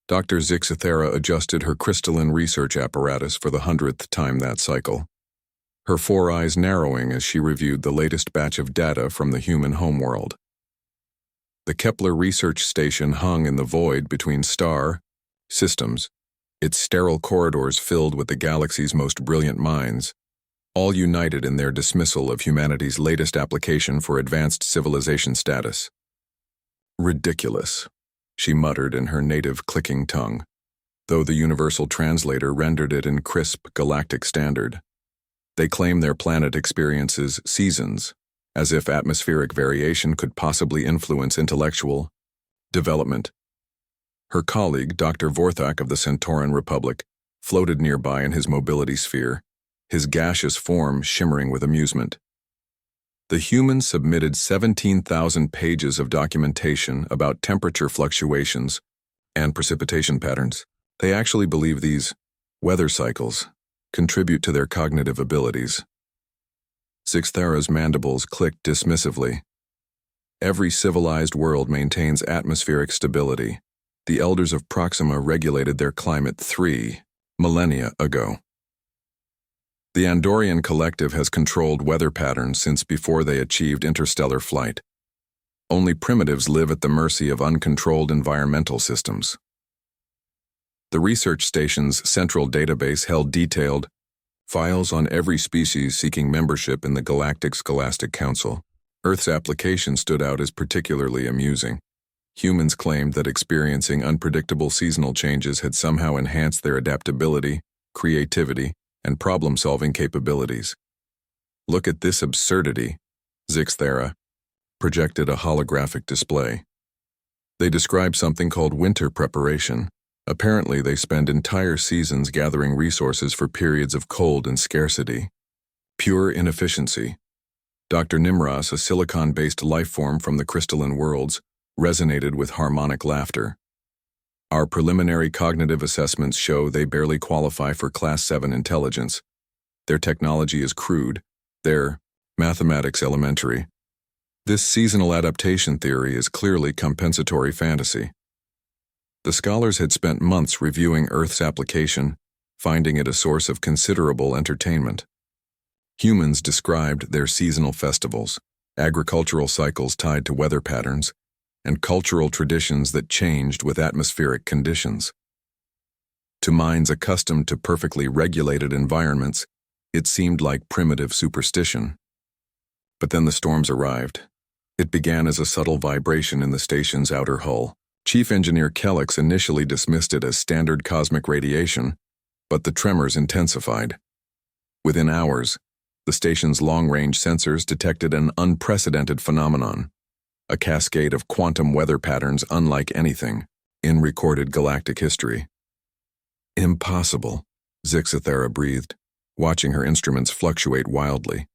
Dr. Zixithera adjusted her crystalline research apparatus for the 100th time that cycle, her four eyes narrowing as she reviewed the latest batch of data from the human homeworld. The Kepler research station hung in the void between star systems, its sterile corridors filled with the galaxy's most brilliant minds, all united in their dismissal of humanity's latest application for advanced civilization status. Ridiculous, she muttered in her native clicking tongue, though the universal translator rendered it in crisp galactic standard. They claim their planet experiences seasons, as if atmospheric variation could possibly influence intellectual development. Her colleague, Dr. Vorthak of the Centauran Republic, floated nearby in his mobility sphere, his gaseous form shimmering with amusement. The humans submitted 17,000 pages of documentation about temperature fluctuations and precipitation patterns. They actually believe these weather cycles contribute to their cognitive abilities. Zixithera's mandibles clicked dismissively. Every civilized world maintains atmospheric stability. The elders of Proxima regulated their climate 3 millennia ago. The Andorian collective has controlled weather patterns since before they achieved interstellar flight. Only primitives live at the mercy of uncontrolled environmental systems. The research station's central database held detailed files on every species seeking membership in the Galactic's Galactic Council. Earth's application stood out as particularly amusing. Humans claimed that experiencing unpredictable seasonal changes had somehow enhanced their adaptability, creativity, and problem-solving capabilities. Look at this absurdity, Zixithera projected a holographic display. They describe something called winter preparation. Apparently, they spend entire seasons gathering resources for periods of cold and scarcity. Pure inefficiency. Dr. Nimras, a silicon-based life form from the crystalline worlds, resonated with harmonic laughter. Our preliminary cognitive assessments show they barely qualify for Class 7 intelligence. Their technology is crude, their mathematics elementary. This seasonal adaptation theory is clearly compensatory fantasy. The scholars had spent months reviewing Earth's application, finding it a source of considerable entertainment. Humans described their seasonal festivals, agricultural cycles tied to weather patterns, and cultural traditions that changed with atmospheric conditions. To minds accustomed to perfectly regulated environments, it seemed like primitive superstition. But then the storms arrived. It began as a subtle vibration in the station's outer hull. Chief Engineer Kellix initially dismissed it as standard cosmic radiation, but the tremors intensified. Within hours, the station's long-range sensors detected an unprecedented phenomenon, a cascade of quantum weather patterns unlike anything in recorded galactic history. Impossible, Zixithera breathed, watching her instruments fluctuate wildly.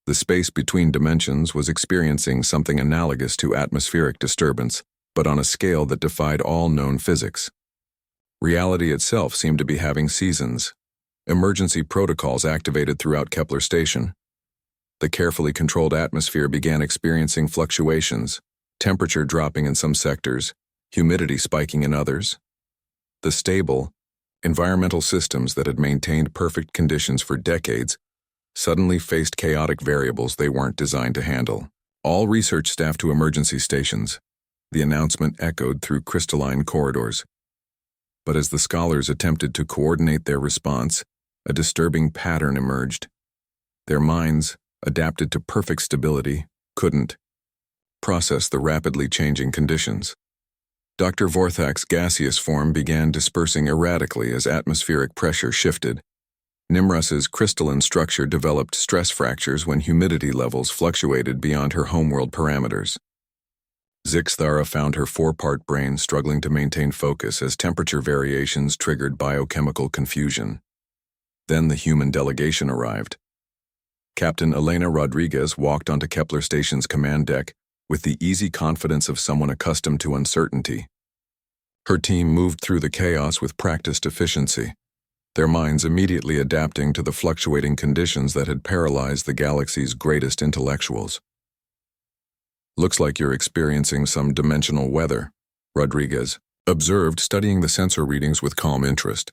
The space between dimensions was experiencing something analogous to atmospheric disturbance, but on a scale that defied all known physics. Reality itself seemed to be having seasons. Emergency protocols activated throughout Kepler Station. The carefully controlled atmosphere began experiencing fluctuations, temperature dropping in some sectors, humidity spiking in others. The stable, environmental systems that had maintained perfect conditions for decades suddenly faced chaotic variables they weren't designed to handle. All research staff to emergency stations. The announcement echoed through crystalline corridors. But as the scholars attempted to coordinate their response, a disturbing pattern emerged. Their minds, adapted to perfect stability, couldn't process the rapidly changing conditions. Dr. Vorthak's gaseous form began dispersing erratically as atmospheric pressure shifted. Nimras's crystalline structure developed stress fractures when humidity levels fluctuated beyond her homeworld parameters. Zixithera found her four-part brain struggling to maintain focus as temperature variations triggered biochemical confusion. Then the human delegation arrived. Captain Elena Rodriguez walked onto Kepler Station's command deck with the easy confidence of someone accustomed to uncertainty. Her team moved through the chaos with practiced efficiency, their minds immediately adapting to the fluctuating conditions that had paralyzed the galaxy's greatest intellectuals. "Looks like you're experiencing some dimensional weather," Rodriguez, observed, studying the sensor readings with calm interest.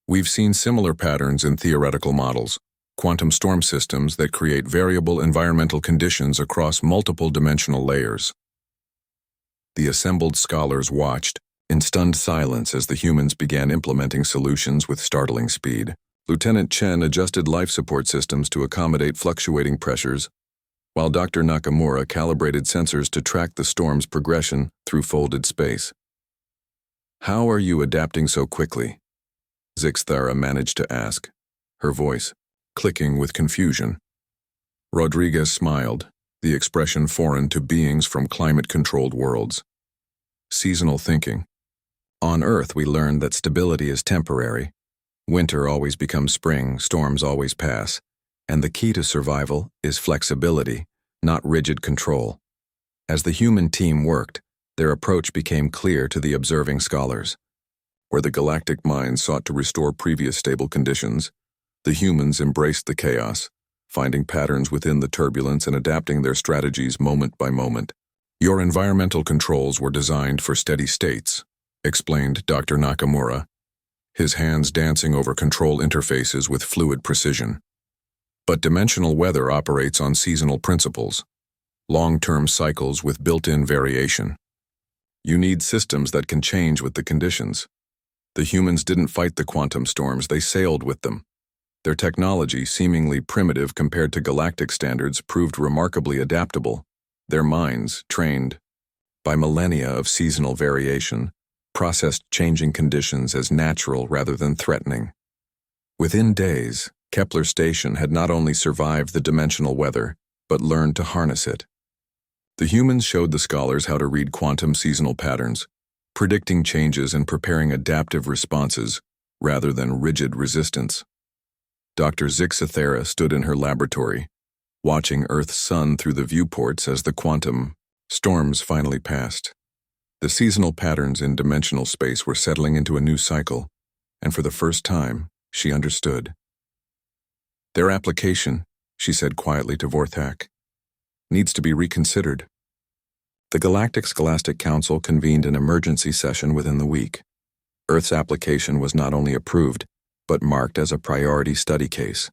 We've seen similar patterns in theoretical models, quantum storm systems that create variable environmental conditions across multiple dimensional layers. The assembled scholars watched, in stunned silence, as the humans began implementing solutions with startling speed. Lieutenant Chen adjusted life support systems to accommodate fluctuating pressures, while Dr. Nakamura calibrated sensors to track the storm's progression through folded space. "How are you adapting so quickly?" Zixthara managed to ask, her voice clicking with confusion. Rodriguez smiled, the expression foreign to beings from climate-controlled worlds. "Seasonal thinking. On Earth, we learned that stability is temporary. Winter always becomes spring, storms always pass, and the key to survival is flexibility, not rigid control." As the human team worked, their approach became clear to the observing scholars. Where the galactic minds sought to restore previous stable conditions, the humans embraced the chaos, finding patterns within the turbulence and adapting their strategies moment by moment. "Your environmental controls were designed for steady states," explained Dr. Nakamura, his hands dancing over control interfaces with fluid precision. "But dimensional weather operates on seasonal principles, long-term cycles with built-in variation. You need systems that can change with the conditions. The humans didn't fight the quantum storms, they sailed with them. Their technology, seemingly primitive compared to galactic standards, proved remarkably adaptable. Their minds, trained by millennia of seasonal variation, processed changing conditions as natural rather than threatening. Within days, Kepler Station had not only survived the dimensional weather, but learned to harness it. The humans showed the scholars how to read quantum seasonal patterns, predicting changes and preparing adaptive responses rather than rigid resistance. Dr. Zixthara stood in her laboratory, watching Earth's sun through the viewports as the quantum storms finally passed. The seasonal patterns in dimensional space were settling into a new cycle, and for the first time, she understood. "Their application," she said quietly to Vorthak, "needs to be reconsidered." The Galactic Scholastic Council convened an emergency session within the week. Earth's application was not only approved, but marked as a priority study case.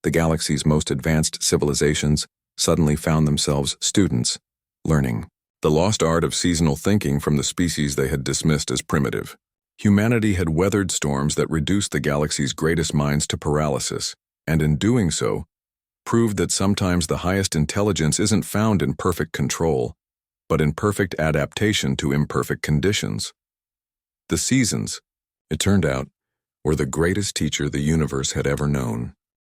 The galaxy's most advanced civilizations suddenly found themselves students, learning the lost art of seasonal thinking from the species they had dismissed as primitive. Humanity had weathered storms that reduced the galaxy's greatest minds to paralysis, and in doing so, proved that sometimes the highest intelligence isn't found in perfect control, but in perfect adaptation to imperfect conditions. The seasons, it turned out, were the greatest teacher the universe had ever known.